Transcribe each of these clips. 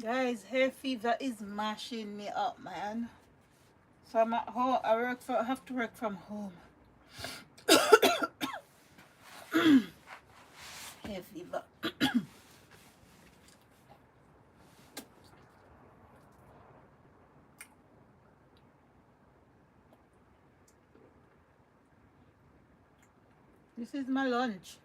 Guys, hay fever is mashing me up, man. So I'm at home. I have to work from home. Hay fever. This is my lunch.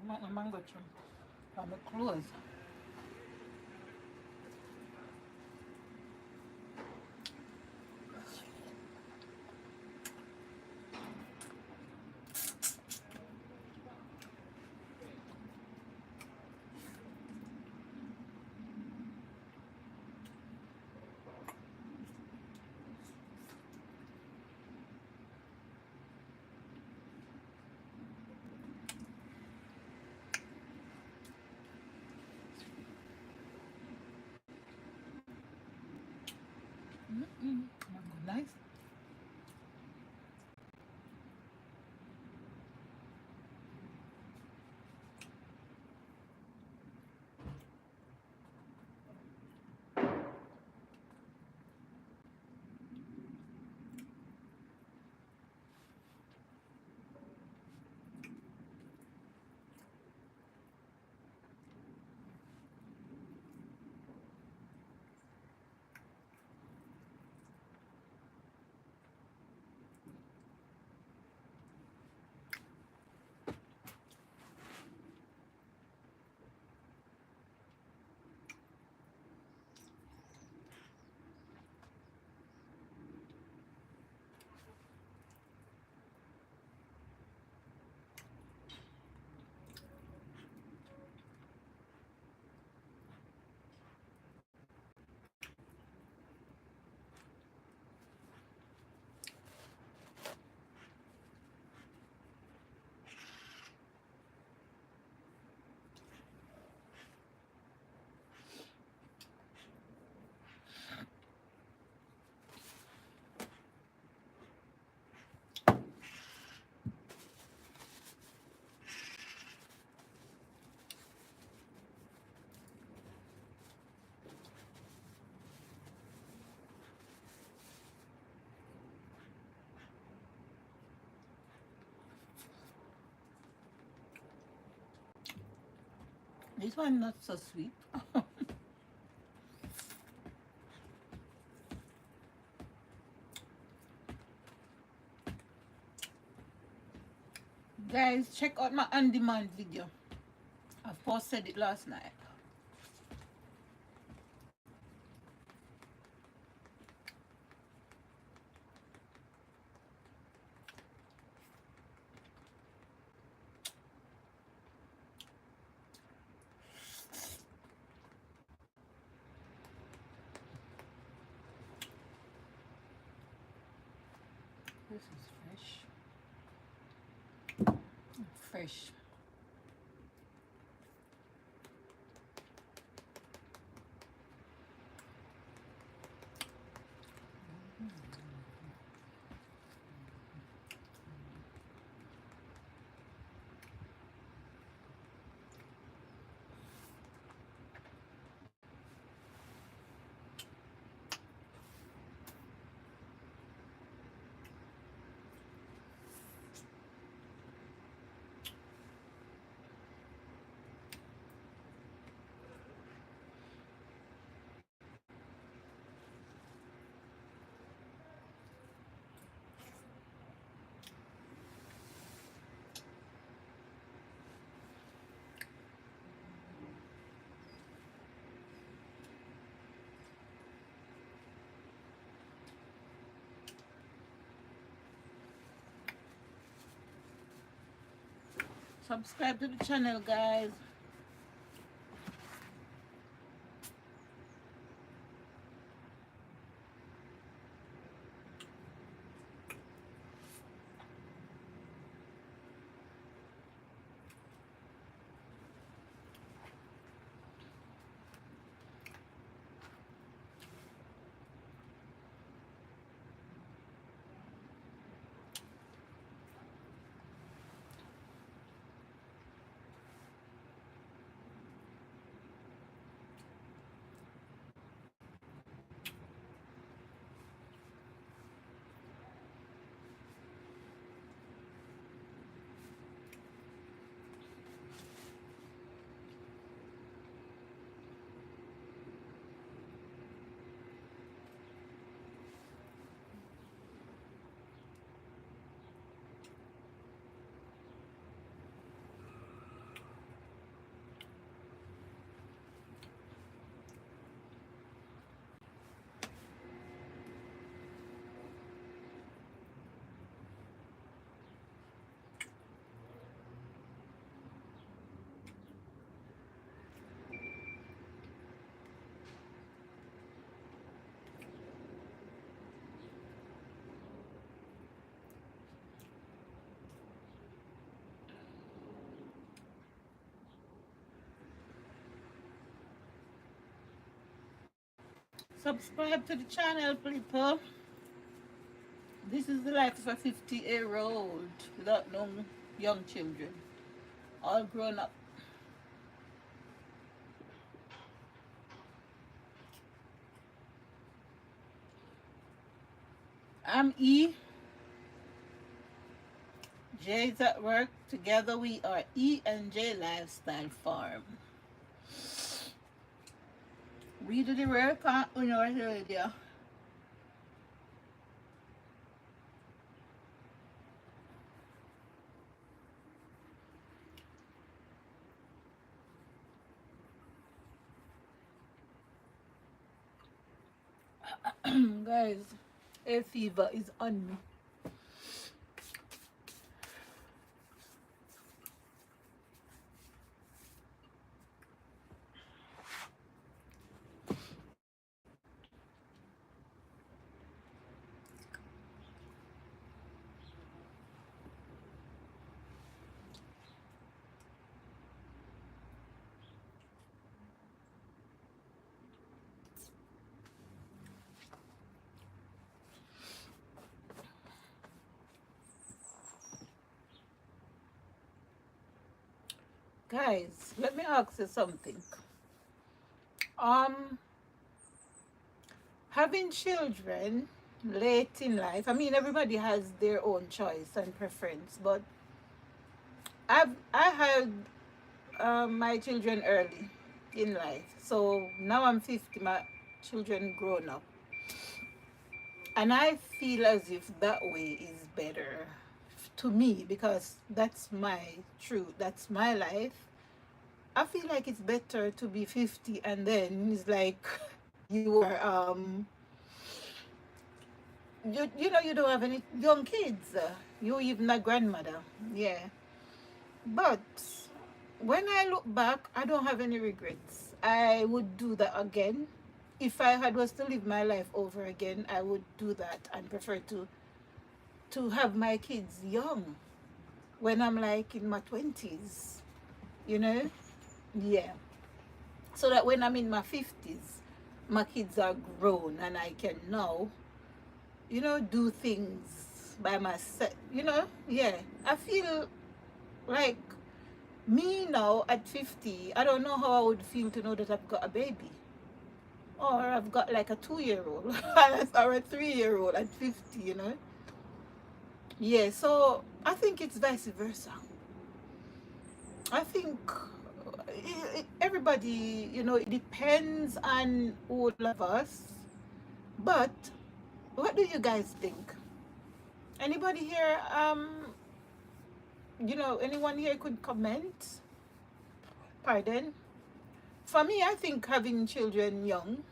I want the mango chum. I'm close. Mango nice. This one not so sweet. Guys, check out my on-demand video. I posted it last night. This is fresh. Fresh. Subscribe to the channel, guys. Subscribe to the channel, people. This is the life of a 50-year-old without no young children, all grown up. I'm E. Jay's at work. Together we are E and J Lifestyle Farm. We do the work on our area. Guys, a fever is on me. Guys, let me ask you something. Um, Having children late in life, I mean, everybody has their own choice and preference, but I had my children early in life, so now I'm 50. My children grown up, and I feel as if that way is better to me because that's my truth. That's my life. I feel like it's better to be 50 and then it's like you are you don't have any young kids. You even a grandmother. Yeah. But when I look back, I don't have any regrets. I would do that again. If I had was to live my life over again, I would do that and prefer to have my kids young when I'm like in my 20s, you know? Yeah. So that when I'm in my 50s, my kids are grown and I can now, do things by myself, Yeah. I feel like me now at 50, I don't know how I would feel to know that I've got a baby. Or I've got like a 2-year-old or a 3-year-old at 50. Yeah, so I think it's vice versa. I think everybody, it depends on all of us. But what do you guys think? Anybody here, anyone here could comment? Pardon? For me, I think having children young,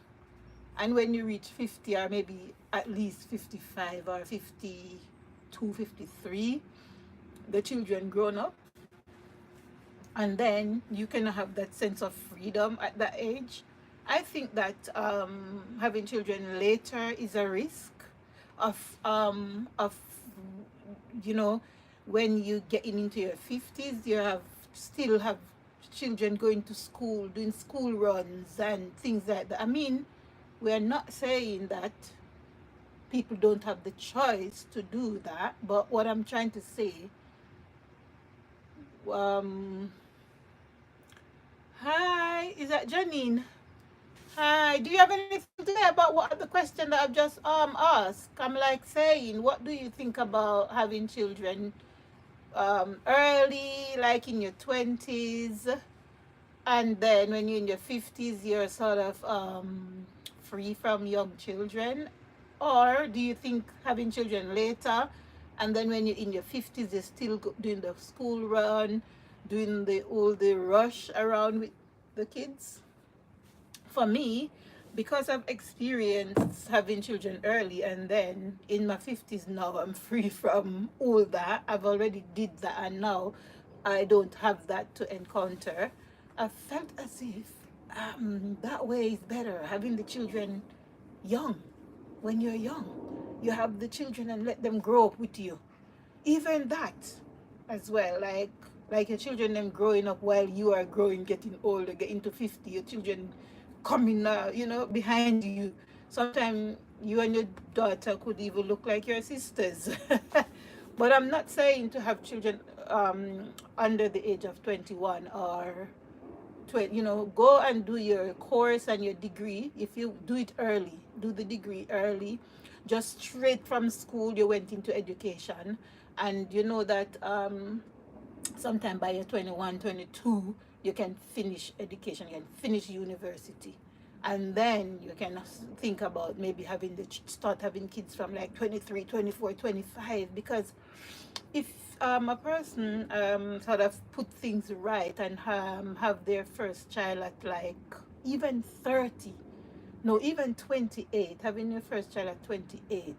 and when you reach 50 or maybe at least 55 or 52, 53, the children grown up, and then you cannot have that sense of freedom at that age. I think that having children later is a risk of you know, when you getting into your 50s, you have still have children going to school, doing school runs and things like that. I mean, we're not saying that people don't have the choice to do that, but what I'm trying to say, um, hi, is that Janine? Hi, do you have anything to say about what the question that I've just asked? I'm like saying, what do you think about having children early, like in your 20s, and then when you're in your 50s, you're sort of free from young children? Or do you think having children later, and then when you're in your 50s, you're still doing the school run, doing the rush around with the kids? For me, because I've experienced having children early, and then in my 50s now I'm free from all that. I've already did that, and now I don't have that to encounter. I felt as if that way is better, having the children young. When you're young, you have the children and let them grow up with you. Even that as well, like your children them growing up while you are growing, getting older, getting to 50, your children coming behind you. Sometimes you and your daughter could even look like your sisters. But I'm not saying to have children under the age of 21 or 20. Go and do your course and your degree. If you do it early, do the degree early, just straight from school you went into education. And you know that sometime by your 21, 22, you can finish education, you can finish university, and then you can think about maybe start having kids from like 23, 24, 25. Because if a person sort of put things right and have their first child at like even 30, no, even 28, having your first child at 28,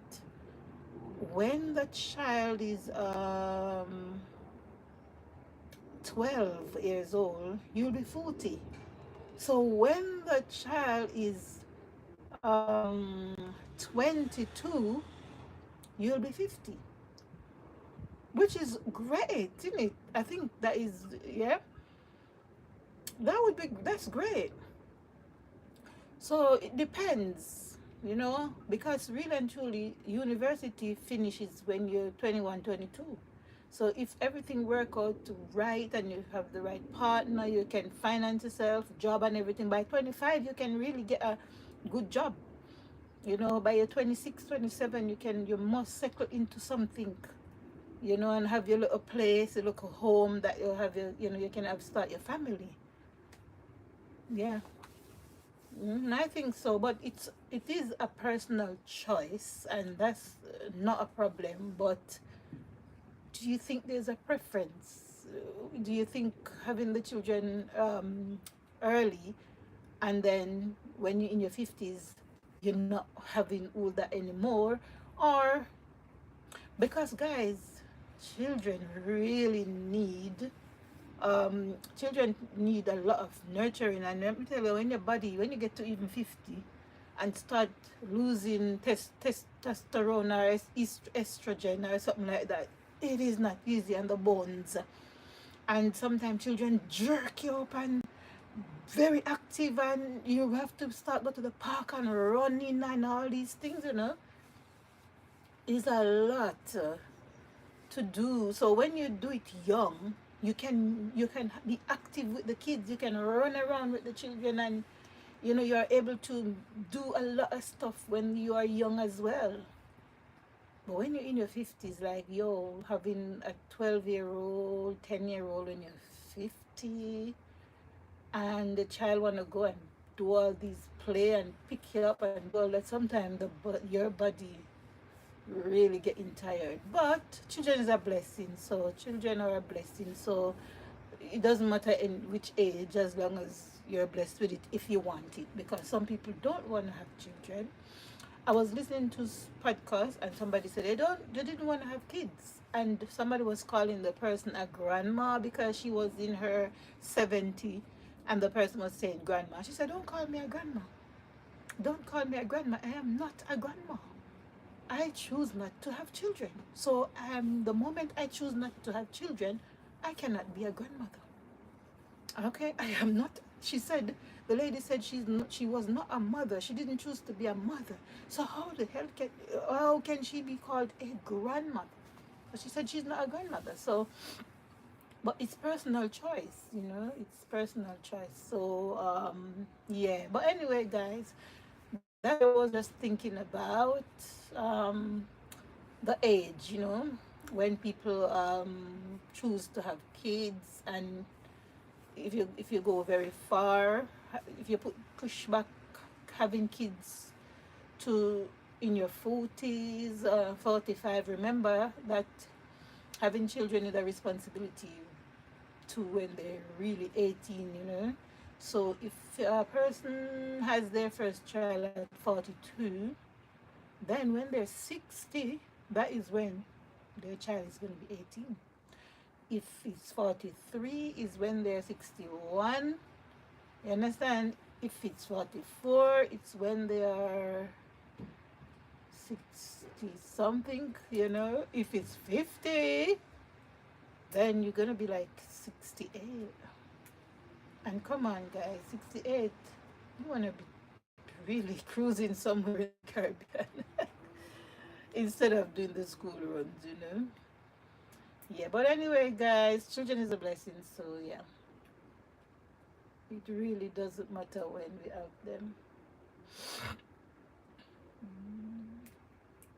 when the child is 12 years old, you'll be 40. So when the child is 22, you'll be 50, which is great, isn't it? I think that is, yeah, that's great. So it depends, because really and truly, university finishes when you're 21, 22. So if everything work out right and you have the right partner, you can finance yourself, job and everything. By 25, you can really get a good job. By your 26, 27, you must settle into something, and have your little place, your little home that you'll have you can have start your family. Yeah. I think so, but it is a personal choice, and that's not a problem. But do you think there's a preference? Do you think having the children early, and then when you're in your 50s, you're not having all that anymore? Or because, guys, children really children need a lot of nurturing. And let me tell you, when you get to even 50 and start losing testosterone or estrogen or something like that, it is not easy on the bones. And sometimes children jerk you up and very active, and you have to start go to the park and running and all these things. Is a lot to do. So when you do it young, you can be active with the kids, you can run around with the children, and you are able to do a lot of stuff when you are young as well. But when you're in your 50s, like having a 12-year-old, 10-year-old when you're 50, and the child want to go and do all these play and pick you up and do all that, sometimes your body really getting tired. But children is a blessing, so children are a blessing. So it doesn't matter in which age, as long as you're blessed with it if you want it. Because some people don't want to have children, I was listening to podcast and somebody said they didn't want to have kids, and somebody was calling the person a grandma because she was in her 70, and the person was saying grandma. She said, "Don't call me a grandma. Don't call me a grandma. I am not a grandma. I choose not to have children. So the moment I choose not to have children, I cannot be a grandmother. Okay, I am not." She said, the lady said she was not a mother. She didn't choose to be a mother. So how can she be called a grandmother? But she said she's not a grandmother. So, but it's personal choice, you know. It's personal choice. So yeah. But anyway, guys, that I was just thinking about um, the age, you know, when people choose to have kids, and if you go very far, if you push back having kids to in your 40s, 45, remember that having children is a responsibility to when they're really 18, you know. So if a person has their first child at 42, then when they're 60, that is when their child is going to be 18. If it's 43, is when they're 61. You understand? If it's 44, it's when they are 60 something, you know. If it's 50, then you're going to be like 68. And come on, guys, 68, you want to be really cruising somewhere in the Caribbean instead of doing the school runs, you know. Yeah, but anyway, guys, children is a blessing, so yeah, it really doesn't matter when we have them.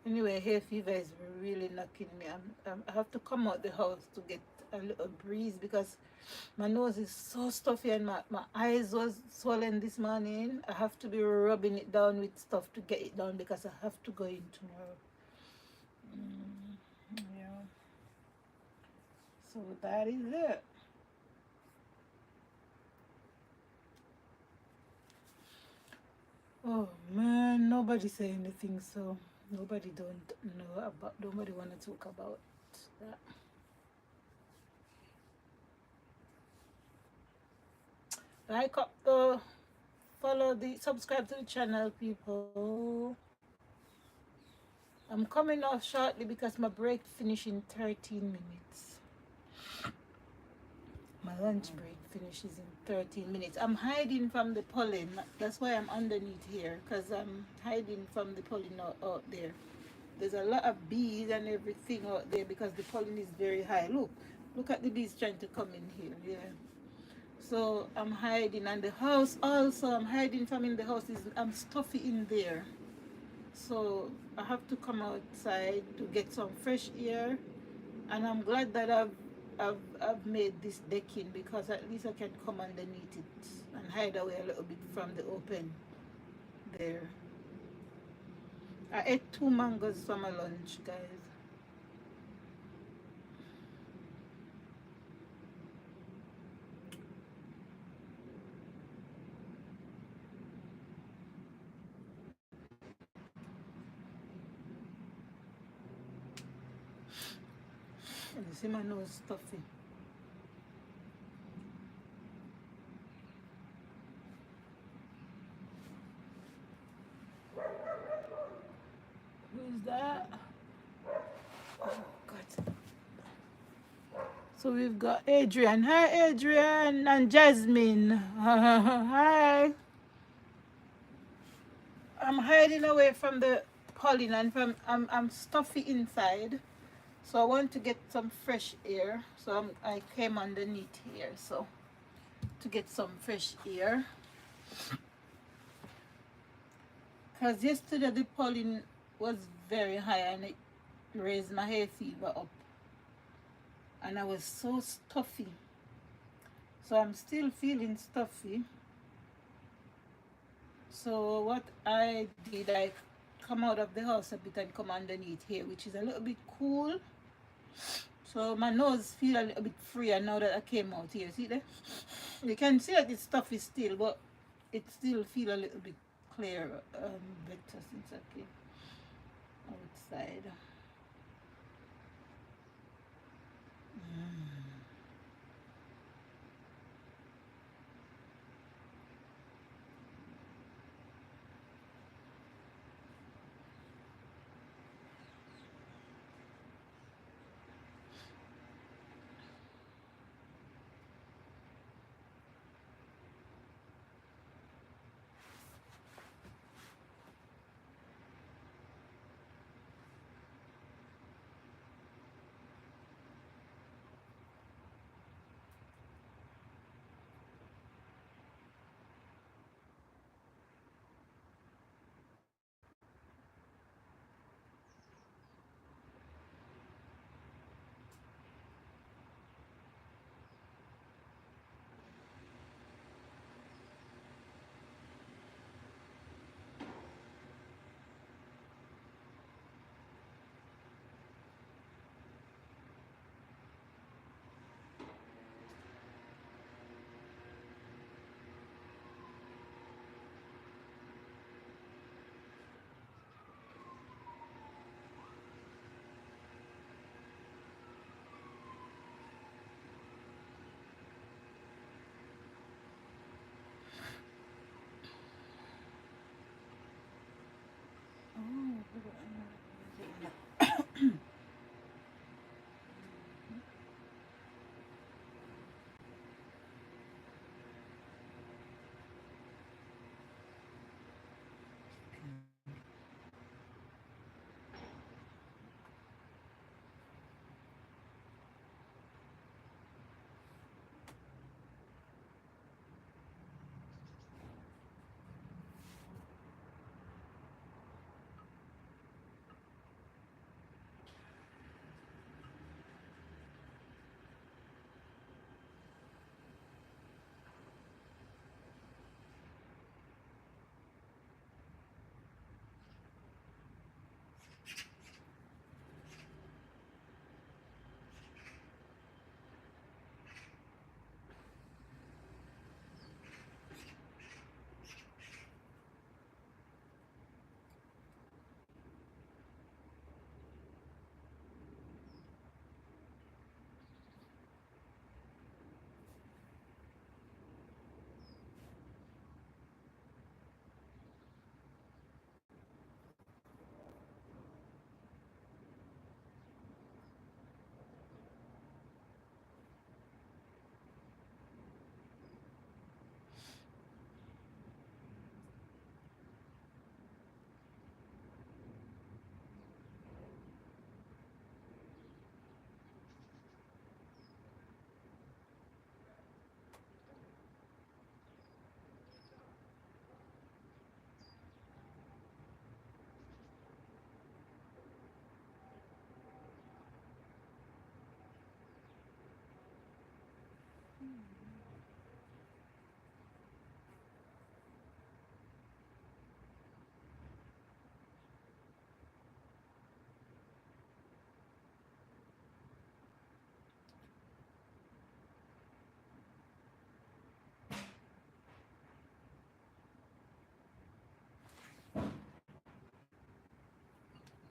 Anyway, hay fever is really knocking me. I have to come out the house to get a little breeze because my nose is so stuffy and my eyes was swollen this morning. I have to be rubbing it down with stuff to get it down because I have to go in tomorrow. Yeah. So that is it. Oh man, nobody say anything, so nobody don't know about, nobody want to talk about that. Like up the, follow the, subscribe to the channel, people. I'm coming off shortly because my break finish in 13 minutes. My lunch break finishes in 13 minutes. I'm hiding from the pollen. That's why I'm underneath here, because I'm hiding from the pollen out there. There's a lot of bees and everything out there because the pollen is very high. Look at the bees trying to come in here. Yeah. So I'm hiding, and the house also, I'm hiding from in the house. I'm stuffy in there. So I have to come outside to get some fresh air, and I'm glad that I've made this decking because at least I can come underneath it and hide away a little bit from the open there. I ate 2 mangoes for my lunch, guys. And you see my nose stuffy. Who's that? Oh God. So we've got Adrian. Hi, Adrian, and Jasmine. Hi. I'm hiding away from the pollen and I'm stuffy inside. So I want to get some fresh air. So I came underneath here. So to get some fresh air. Because yesterday the pollen was very high and it raised my hay fever up. And I was so stuffy. So I'm still feeling stuffy. So what I did, I come out of the house a bit and come underneath here, which is a little bit cool. So my nose feel a little bit freer now that I came out here. See there? You can see that it's stuffy still, but it still feel a little bit clear better since I came outside.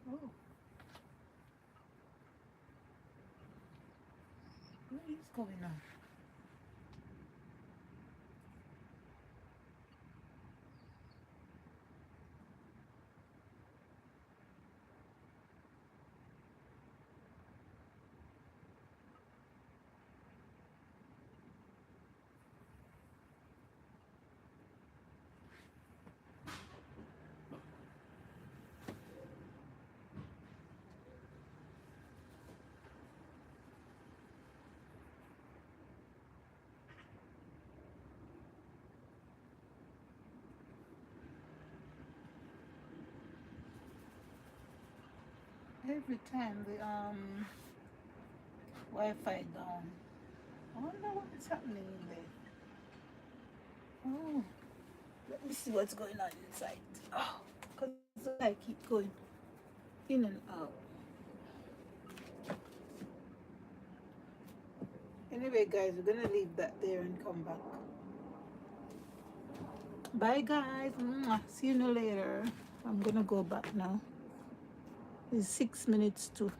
Oh, what is going on? Every time the Wi-Fi down. I wonder what is happening in there. Oh, let me see what's going on inside. Oh, because I keep going in and out. Anyway, guys, we're gonna leave that there and come back. Bye, guys. Mwah. See you later. I'm gonna go back now. It's 6 minutes to